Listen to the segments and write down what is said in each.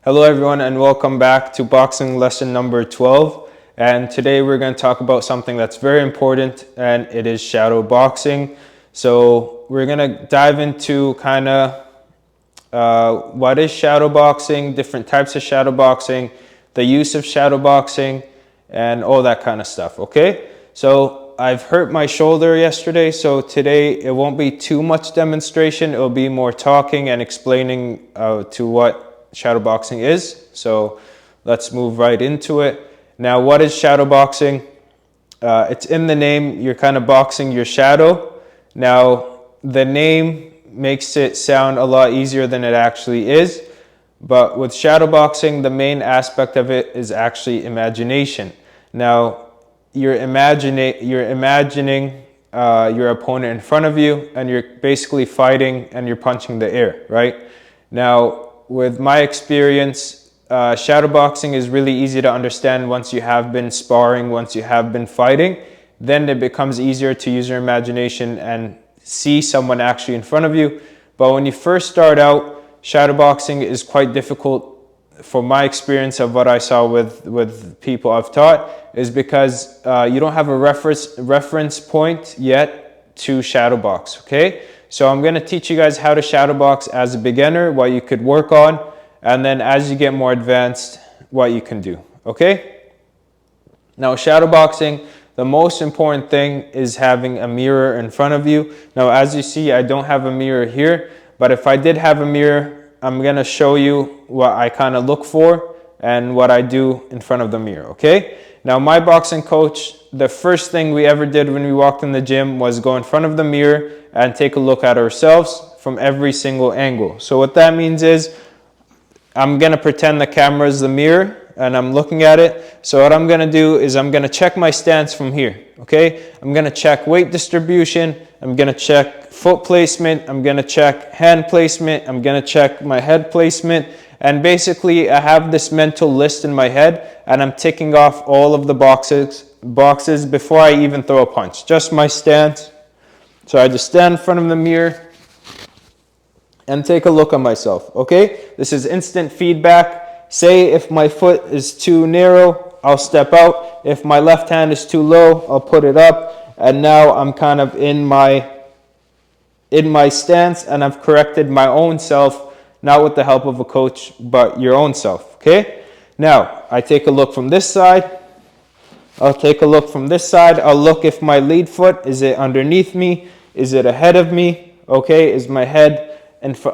Hello everyone and welcome back to boxing lesson number 12, and today we're going to talk about something that's very important, and it is shadow boxing. So we're going to dive into kind of what is shadow boxing, different types of shadow boxing, the use of shadow boxing, and all that kind of stuff. Okay, so I've hurt my shoulder yesterday, so today it won't be too much demonstration. It'll be more talking and explaining to what shadow boxing is. So let's move right into it. Now, what is shadow boxing? It's in the name. You're kind of boxing your shadow. Now, the name makes it sound a lot easier than it actually is, but with shadow boxing, the main aspect of it is actually imagination. Now, you're imagining your opponent in front of you, and you're basically fighting and you're punching the air, right? Now, with my experience, shadow boxing is really easy to understand once you have been sparring, once you have been fighting. Then it becomes easier to use your imagination and see someone actually in front of you. But when you first start out, shadow boxing is quite difficult. From my experience of what I saw with people I've taught, is because you don't have a reference point yet to shadow box, okay? So I'm going to teach you guys how to shadow box as a beginner, what you could work on, and then as you get more advanced, what you can do, okay? Now, shadow boxing, the most important thing is having a mirror in front of you. Now, as you see, I don't have a mirror here, but if I did have a mirror, I'm going to show you what I kind of look for and what I do in front of the mirror, okay? Now, my boxing coach, the first thing we ever did when we walked in the gym was go in front of the mirror and take a look at ourselves from every single angle. So what that means is I'm going to pretend the camera is the mirror and I'm looking at it. So what I'm going to do is I'm going to check my stance from here, okay? I'm going to check weight distribution. I'm going to check foot placement. I'm going to check hand placement. I'm going to check my head placement. And basically, I have this mental list in my head, and I'm ticking off all of the boxes before I even throw a punch. Just my stance. So I just stand in front of the mirror and take a look at myself, okay? This is instant feedback. Say if my foot is too narrow, I'll step out. If my left hand is too low, I'll put it up. And now I'm kind of in my stance, and I've corrected my own self, not with the help of a coach, but your own self, okay? Now, I take a look from this side. I'll take a look from this side. I'll look if my lead foot, is it underneath me? Is it ahead of me? Okay, is my head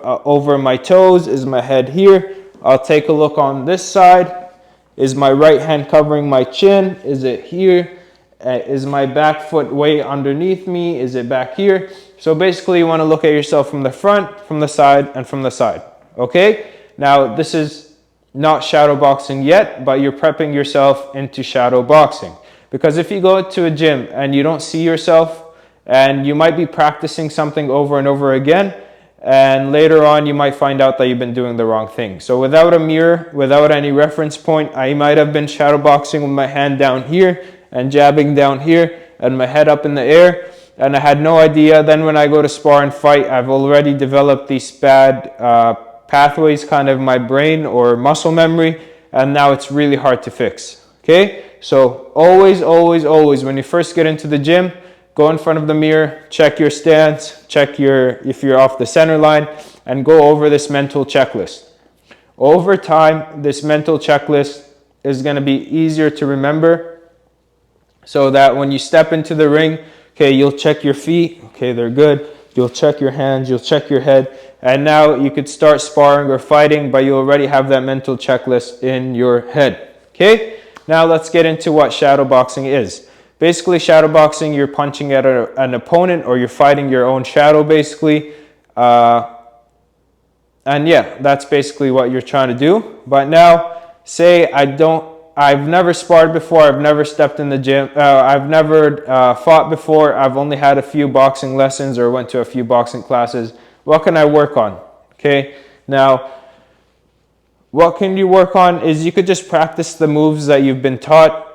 over my toes? Is my head here? I'll take a look on this side. Is my right hand covering my chin? Is it here? Is my back foot way underneath me? Is it back here? So basically, you want to look at yourself from the front, from the side, and from the side. Okay? Now, this is not shadow boxing yet, but you're prepping yourself into shadow boxing. Because if you go to a gym and you don't see yourself, and you might be practicing something over and over again, and later on you might find out that you've been doing the wrong thing. So without a mirror, without any reference point, I might have been shadow boxing with my hand down here and jabbing down here and my head up in the air, and I had no idea. Then when I go to spar and fight, I've already developed these bad pathways kind of in my brain or muscle memory, and now it's really hard to fix, okay? So always, always, always, when you first get into the gym, go in front of the mirror, check your stance, check if you're off the center line, and go over this mental checklist. Over time, this mental checklist is going to be easier to remember, so that when you step into the ring, okay, you'll check your feet, okay, they're good. You'll check your hands, you'll check your head, and now you could start sparring or fighting, but you already have that mental checklist in your head, okay? Now let's get into what shadow boxing is. Basically, shadow boxing, you're punching at an opponent, or you're fighting your own shadow, basically. And yeah, that's basically what you're trying to do. But now, say I've never sparred before, I've never stepped in the gym, I've never fought before, I've only had a few boxing lessons or went to a few boxing classes. What can I work on? Okay, now, what can you work on is you could just practice the moves that you've been taught.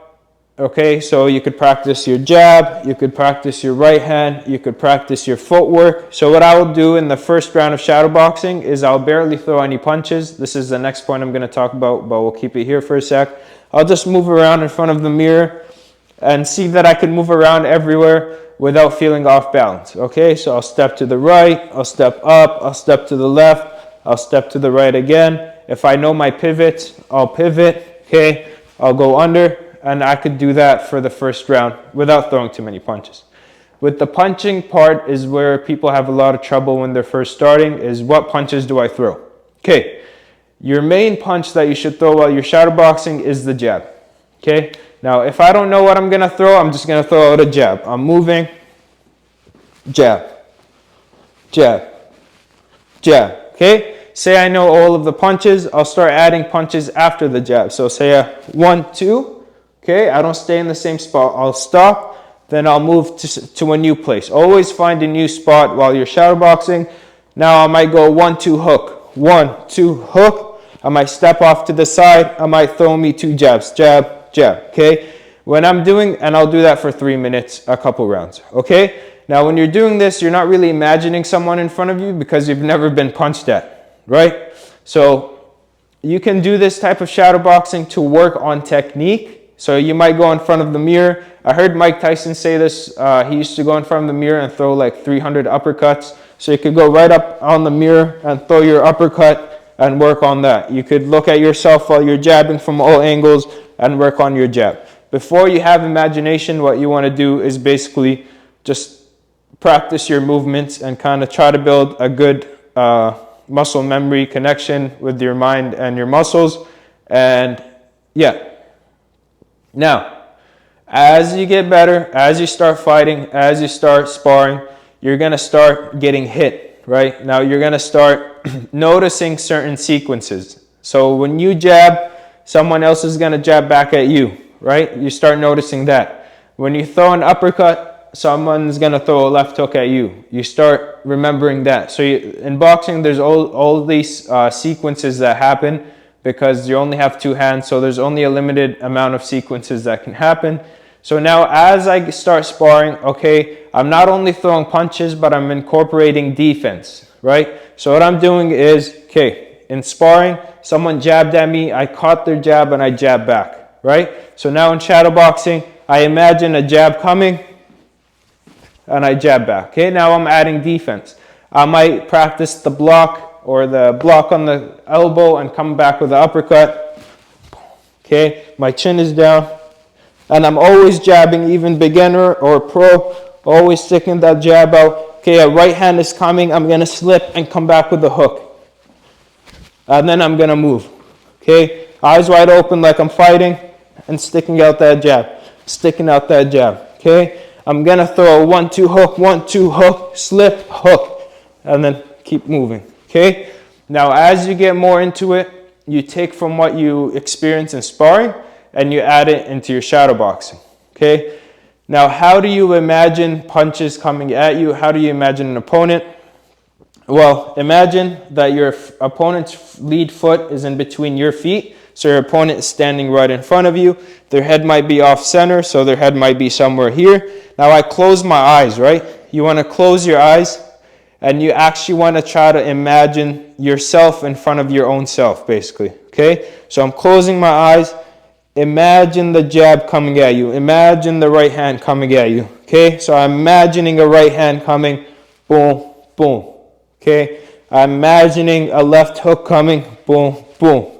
Okay, so you could practice your jab, you could practice your right hand, you could practice your footwork. So what I will do in the first round of shadowboxing is I'll barely throw any punches. This is the next point I'm going to talk about, but we'll keep it here for a sec. I'll just move around in front of the mirror and see that I can move around everywhere without feeling off balance. Okay, so I'll step to the right, I'll step up, I'll step to the left, I'll step to the right again. If I know my pivots, I'll pivot. Okay, I'll go under. And I could do that for the first round without throwing too many punches. With the punching part is where people have a lot of trouble when they're first starting, is what punches do I throw? Okay, your main punch that you should throw while you're shadowboxing is the jab. Okay, now if I don't know what I'm gonna throw, I'm just gonna throw out a jab. I'm moving, jab, jab, jab. Okay, say I know all of the punches, I'll start adding punches after the jab. So say a 1, 2. Okay, I don't stay in the same spot. I'll stop, then I'll move to a new place. Always find a new spot while you're shadowboxing. Now I might go 1, 2, hook. 1, 2, hook. I might step off to the side. I might throw me 2 jabs. Jab, jab. Okay, when I'm doing, and I'll do that for 3 minutes, a couple rounds. Okay, now when you're doing this, you're not really imagining someone in front of you because you've never been punched at, right? So you can do this type of shadowboxing to work on technique. So you might go in front of the mirror. I heard Mike Tyson say this. He used to go in front of the mirror and throw like 300 uppercuts. So you could go right up on the mirror and throw your uppercut and work on that. You could look at yourself while you're jabbing from all angles and work on your jab. Before you have imagination, what you want to do is basically just practice your movements and kind of try to build a good muscle memory connection with your mind and your muscles. And yeah. Now, as you get better, as you start fighting, as you start sparring, you're going to start getting hit, right? Now, you're going to start noticing certain sequences. So when you jab, someone else is going to jab back at you, right? You start noticing that. When you throw an uppercut, someone's going to throw a left hook at you. You start remembering that. So in boxing, there's all these sequences that happen, because you only have 2 hands, so there's only a limited amount of sequences that can happen. So now as I start sparring, okay, I'm not only throwing punches, but I'm incorporating defense, right? So what I'm doing is, okay, in sparring, someone jabbed at me, I caught their jab and I jab back, right? So now in shadowboxing, I imagine a jab coming and I jab back. Okay, now I'm adding defense. I might practice the block or the block on the elbow and come back with the uppercut. Okay, my chin is down. And I'm always jabbing, even beginner or pro, always sticking that jab out. Okay, a right hand is coming, I'm going to slip and come back with the hook. And then I'm going to move. Okay, eyes wide open like I'm fighting and sticking out that jab. Sticking out that jab. Okay, I'm going to throw a 1, 2 hook, 1, 2 hook, slip, hook. And then keep moving. Okay, now as you get more into it, you take from what you experience in sparring and you add it into your shadowboxing. Okay, now how do you imagine punches coming at you? How do you imagine an opponent? Well, imagine that your opponent's lead foot is in between your feet, so your opponent is standing right in front of you. Their head might be off center, so their head might be somewhere here. Now I close my eyes, right? You want to close your eyes. And you actually want to try to imagine yourself in front of your own self, basically. Okay? So I'm closing my eyes. Imagine the jab coming at you. Imagine the right hand coming at you. Okay? So I'm imagining a right hand coming. Boom, boom. Okay? I'm imagining a left hook coming. Boom, boom.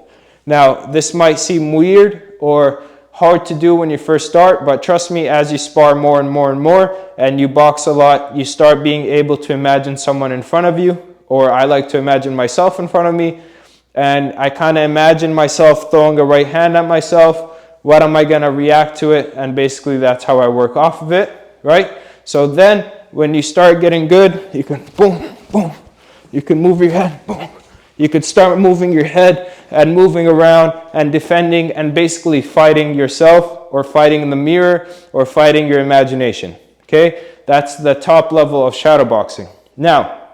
Now, this might seem weird or hard to do when you first start, but trust me, as you spar more and more and more and you box a lot, you start being able to imagine someone in front of you, or I like to imagine myself in front of me, and I kind of imagine myself throwing a right hand at myself. What am I going to react to it? And basically that's how I work off of it, right? So then when you start getting good, you can boom, boom. You can move your head, boom. You could start moving your head and moving around and defending and basically fighting yourself or fighting in the mirror or fighting your imagination. Okay? That's the top level of shadowboxing. Now,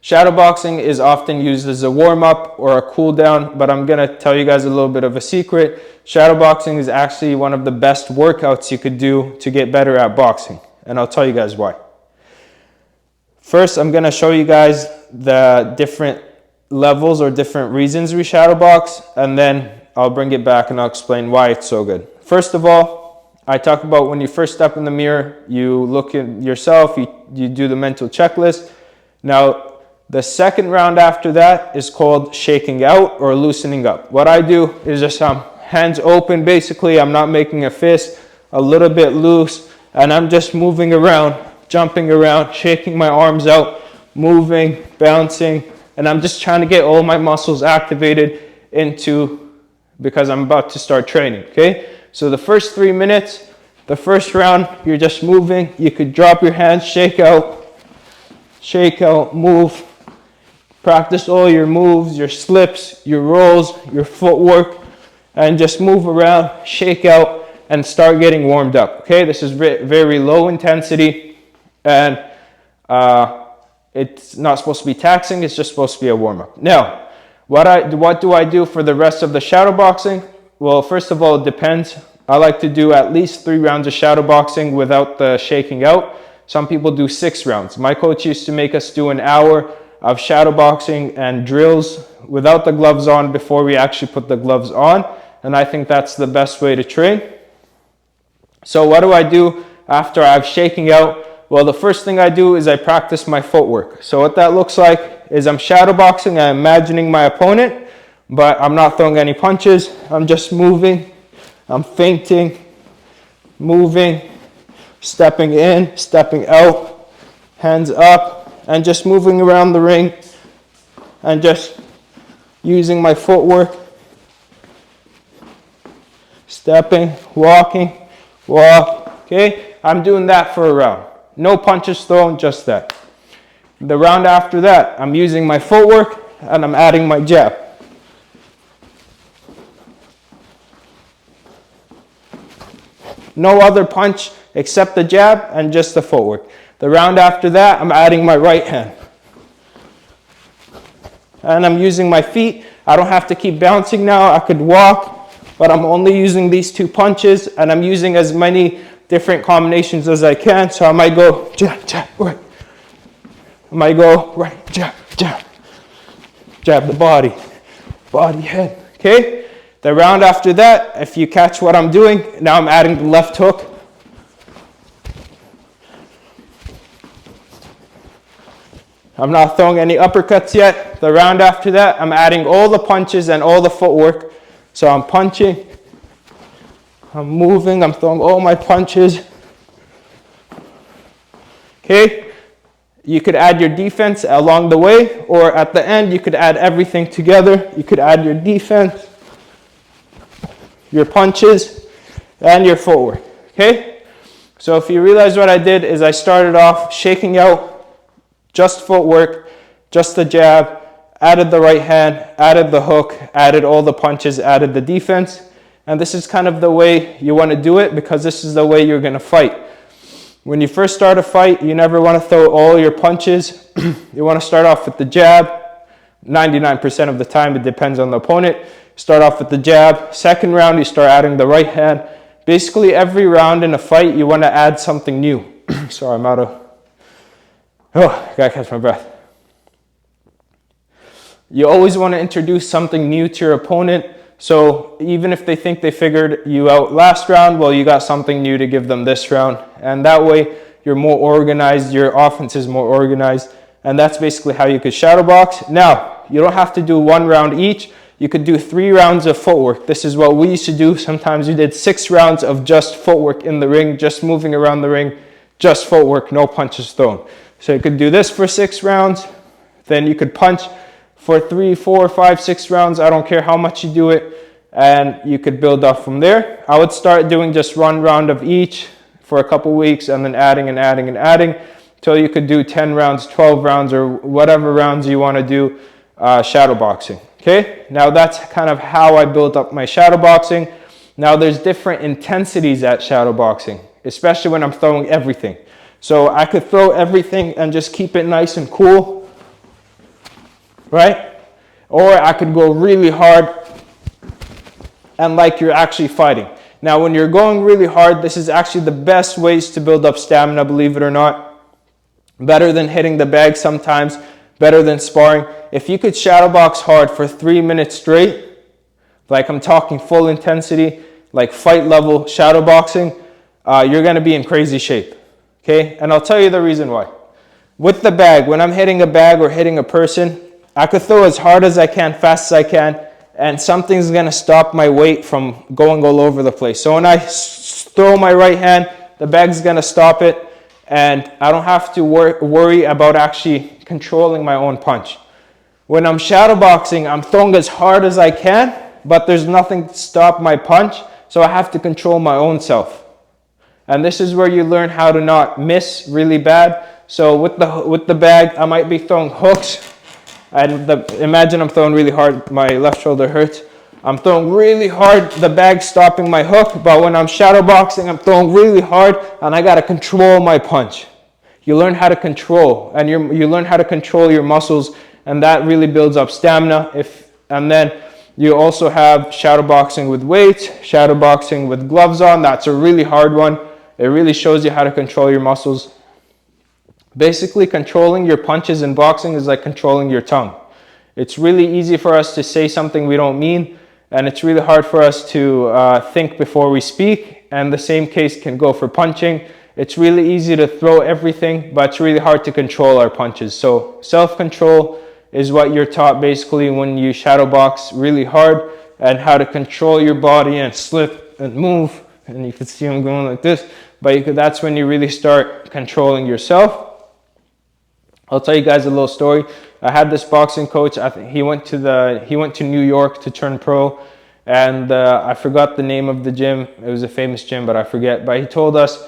Shadowboxing is often used as a warm-up or a cool-down, but I'm gonna tell you guys a little bit of a secret. Shadowboxing is actually one of the best workouts you could do to get better at boxing, and I'll tell you guys why. First, I'm gonna show you guys the different levels or different reasons we shadowbox, and then I'll bring it back and I'll explain why it's so good. First of all, I talk about when you first step in the mirror, you look at yourself, you do the mental checklist. Now, the second round after that is called shaking out or loosening up. What I do is just hands open, basically. I'm not making a fist, a little bit loose, and I'm just moving around, jumping around, shaking my arms out, moving, bouncing, and I'm just trying to get all my muscles activated because I'm about to start training, okay? So the first 3 minutes, the first round, you're just moving. You could drop your hands, shake out, move. Practice all your moves, your slips, your rolls, your footwork, and just move around, shake out, and start getting warmed up, okay? This is very low intensity, and it's not supposed to be taxing, it's just supposed to be a warm-up. Now, what do I do for the rest of the shadowboxing? Well, first of all, it depends. I like to do at least 3 rounds of shadowboxing without the shaking out. Some people do 6 rounds. My coach used to make us do an hour of shadowboxing and drills without the gloves on before we actually put the gloves on, and I think that's the best way to train. So what do I do after I've shaking out? Well, the first thing I do is I practice my footwork. So what that looks like is I'm shadowboxing, I'm imagining my opponent, but I'm not throwing any punches. I'm just moving, I'm feinting, moving, stepping in, stepping out, hands up, and just moving around the ring and just using my footwork, stepping, walking, walk, okay? I'm doing that for a round. No punches thrown, just that. The round after that, I'm using my footwork and I'm adding my jab. No other punch except the jab and just the footwork. The round after that, I'm adding my right hand. And I'm using my feet. I don't have to keep bouncing now. I could walk, but I'm only using these 2 punches, and I'm using as many different combinations as I can. So I might go jab, jab, right. I might go right, jab, jab. Jab the body, head, okay? The round after that, if you catch what I'm doing, now I'm adding the left hook. I'm not throwing any uppercuts yet. The round after that, I'm adding all the punches and all the footwork. So I'm punching, I'm moving, I'm throwing all my punches. Okay? You could add your defense along the way, or at the end, you could add everything together. You could add your defense, your punches, and your footwork. Okay? So if you realize what I did is I started off shaking out, just footwork, just the jab, added the right hand, added the hook, added all the punches, added the defense. And this is kind of the way you want to do it, because this is the way you're going to fight. When you first start a fight, you never want to throw all your punches. You want to start off with the jab. 99% of the time, it depends on the opponent. Start off with the jab. Second round, you start adding the right hand. Basically, every round in a fight, you want to add something new. Sorry, I'm out of... Oh, I gotta catch my breath. You always want to introduce something new to your opponent. So even if they think they figured you out last round, well, you got something new to give them this round. And that way, you're more organized, your offense is more organized. And that's basically how you could shadowbox. Now, you don't have to do 1 round each. You could do 3 rounds of footwork. This is what we used to do. Sometimes we did 6 rounds of just footwork in the ring, just moving around the ring, just footwork, no punches thrown. So you could do this for 6 rounds, then you could punch for 3, 4, 5, 6 rounds. I don't care how much you do it, and you could build up from there. I would start doing just 1 round of each for a couple weeks, and then adding and adding and adding till you could do 10 rounds, 12 rounds, or whatever rounds you want to do shadowboxing. Okay, now that's kind of how I built up my shadowboxing. Now there's different intensities at shadowboxing, especially when I'm throwing everything. So I could throw everything and just keep it nice and cool. right? Or I could go really hard and like you're actually fighting. Now, when you're going really hard, this is actually the best ways to build up stamina, believe it or not. Better than hitting the bag sometimes, better than sparring. If you could shadow box hard for 3 minutes straight, like I'm talking full intensity, like fight level shadow boxing, you're gonna be in crazy shape, okay? And I'll tell you the reason why. With the bag, when I'm hitting a bag or hitting a person, I could throw as hard as I can, fast as I can, and something's gonna stop my weight from going all over the place. So when I throw my right hand, the bag's gonna stop it, and I don't have to worry about actually controlling my own punch. When I'm shadow boxing, I'm throwing as hard as I can, but there's nothing to stop my punch, so I have to control my own self. And this is where you learn how to not miss really bad. So with the bag, I might be throwing hooks, and imagine I'm throwing really hard, my left shoulder hurts. I'm throwing really hard, the bag's stopping my hook, but when I'm shadow boxing, I'm throwing really hard, and I gotta control my punch. You learn how to control, and you learn how to control your muscles, and that really builds up stamina. And then you also have shadow boxing with weights, shadow boxing with gloves on. That's a really hard one. It really shows you how to control your muscles. Basically, controlling your punches in boxing is like controlling your tongue. It's really easy for us to say something we don't mean, and it's really hard for us to think before we speak, and the same case can go for punching. It's really easy to throw everything, but it's really hard to control our punches. So self-control is what you're taught basically when you shadow box really hard, and how to control your body and slip and move. And you can see I'm going like this, but that's when you really start controlling yourself. I'll tell you guys a little story. I had this boxing coach. I think he went to New York to turn pro, and I forgot the name of the gym. It was a famous gym, but I forget. But he told us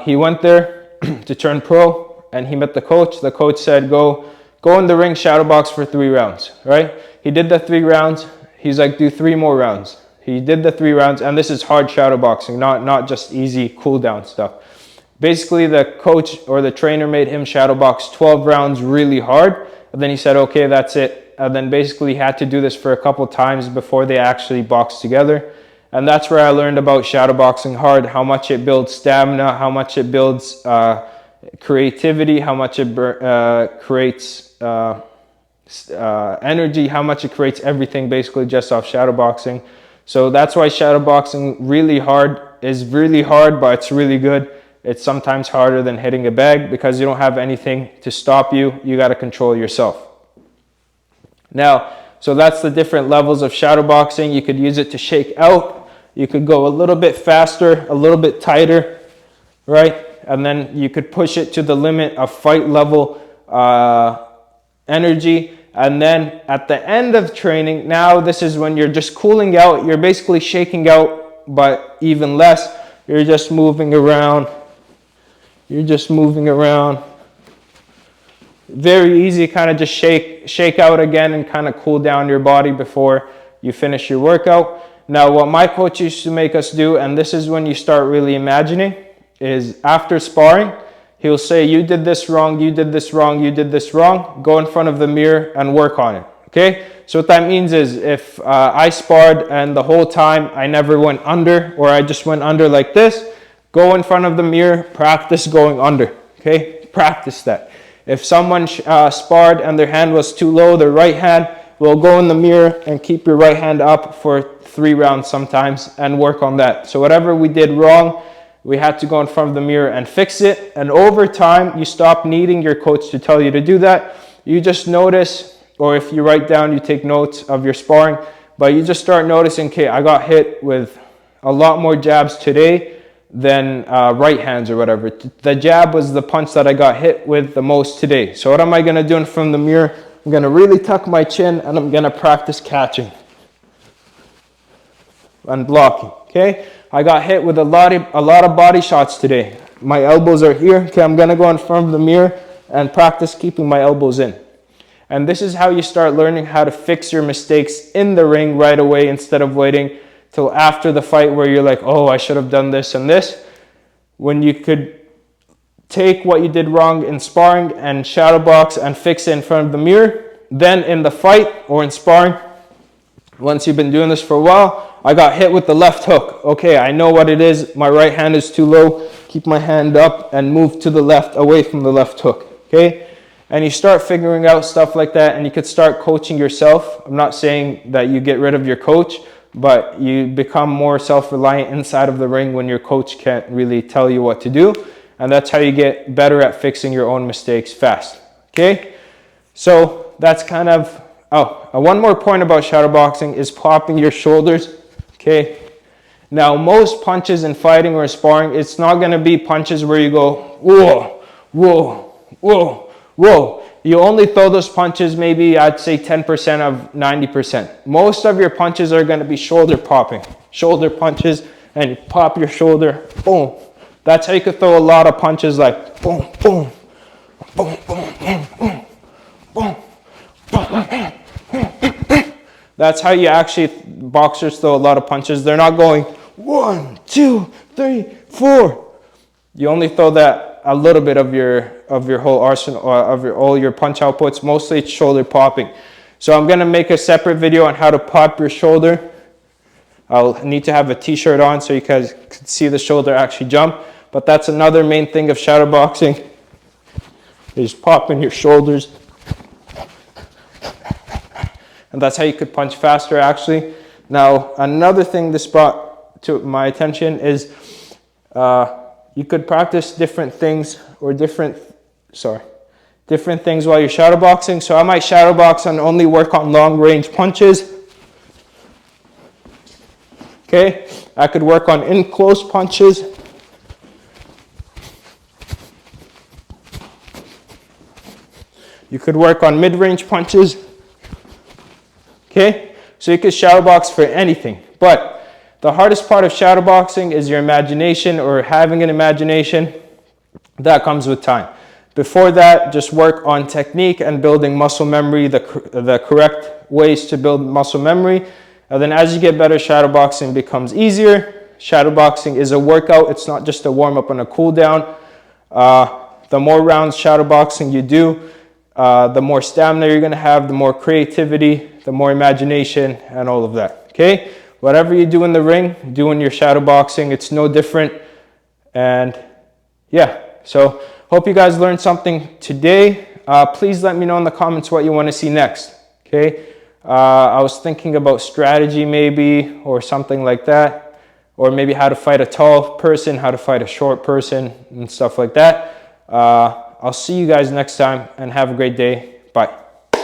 he went there to turn pro, and he met the coach. The coach said, "Go in the ring, shadow box for 3 rounds." Right? He did the 3 rounds. He's like, "Do 3 more rounds." He did the 3 rounds, and this is hard shadow boxing, not just easy cool down stuff. Basically, the coach or the trainer made him shadow box 12 rounds really hard. And then he said, "Okay, that's it." And then basically he had to do this for a couple times before they actually boxed together. And that's where I learned about shadow boxing hard, how much it builds stamina, how much it builds creativity, how much it creates energy, how much it creates everything basically just off shadow boxing. So that's why shadow boxing is really hard, but it's really good. It's sometimes harder than hitting a bag because you don't have anything to stop you. You got to control yourself. Now, so that's the different levels of shadow boxing. You could use it to shake out. You could go a little bit faster, a little bit tighter, right? And then you could push it to the limit of fight level energy. And then at the end of training, now this is when you're just cooling out. You're basically shaking out, but even less. You're just moving around. You're just moving around. Very easy, kind of just shake out again and kind of cool down your body before you finish your workout. Now, what my coach used to make us do, and this is when you start really imagining, is after sparring, he'll say, "You did this wrong, you did this wrong, you did this wrong. Go in front of the mirror and work on it." Okay? So what that means is if I sparred and the whole time I never went under, or I just went under like this, go in front of the mirror, practice going under. Okay? Practice that. If someone sparred and their hand was too low, their right hand, will go in the mirror and keep your right hand up for 3 rounds sometimes and work on that. So whatever we did wrong, we had to go in front of the mirror and fix it. And over time, you stop needing your coach to tell you to do that. You just notice, or if you write down, you take notes of your sparring, but you just start noticing, okay, I got hit with a lot more jabs today than right hands or whatever. The jab was the punch that I got hit with the most today. So what am I going to do in front of the mirror? I'm going to really tuck my chin, and I'm going to practice catching and blocking. Okay? I got hit with a lot of body shots today. My elbows are here. Okay, I'm going to go in front of the mirror and practice keeping my elbows in. And this is how you start learning how to fix your mistakes in the ring right away, instead of waiting till after the fight where you're like, "Oh, I should have done this and this." When you could take what you did wrong in sparring and shadow box and fix it in front of the mirror, Then in the fight or in sparring, once you've been doing this for a while, I got hit with the left hook. Okay, I know what it is. My right hand is too low. Keep my hand up and move to the left, away from the left hook. Okay? And you start figuring out stuff like that, and you could start coaching yourself. I'm not saying that you get rid of your coach, but you become more self-reliant inside of the ring when your coach can't really tell you what to do. And that's how you get better at fixing your own mistakes fast. Okay? So that's kind of, one more point about shadowboxing is popping your shoulders. Okay? Now, most punches in fighting or sparring, it's not going to be punches where you go, whoa, whoa, whoa, whoa. You only throw those punches maybe, I'd say 10% of 90%. Most of your punches are going to be shoulder popping. Shoulder punches, and you pop your shoulder, boom. That's how you could throw a lot of punches, like boom, boom, boom, boom, boom, boom, boom, boom. That's how you actually, boxers throw a lot of punches. They're not going 1, 2, 3, 4. You only throw that a little bit of your whole arsenal, of all your punch outputs. Mostly it's shoulder popping. So I'm gonna make a separate video on how to pop your shoulder. I'll need to have a t-shirt on so you guys can see the shoulder actually jump. But that's another main thing of shadowboxing, is popping your shoulders. And that's how you could punch faster, actually. Now, another thing this brought to my attention is you could practice different things or different things while you're shadowboxing. So I might shadowbox and only work on long range punches. Okay, I could work on in close punches. You could work on mid-range punches. Okay, so you could shadowbox for anything, but the hardest part of shadowboxing is your imagination, or having an imagination. That comes with time. Before that, just work on technique and building muscle memory, the correct ways to build muscle memory. And then as you get better, shadowboxing becomes easier. Shadowboxing is a workout. It's not just a warm-up and a cool-down. The more rounds shadowboxing you do, the more stamina you're going to have, the more creativity, the more imagination, and all of that. Okay? Whatever you do in the ring, do in your shadowboxing. It's no different. And yeah, so hope you guys learned something today. Please let me know in the comments what you want to see next. Okay? I was thinking about strategy maybe, or something like that. Or maybe how to fight a tall person, how to fight a short person, and stuff like that. I'll see you guys next time, and have a great day. Bye.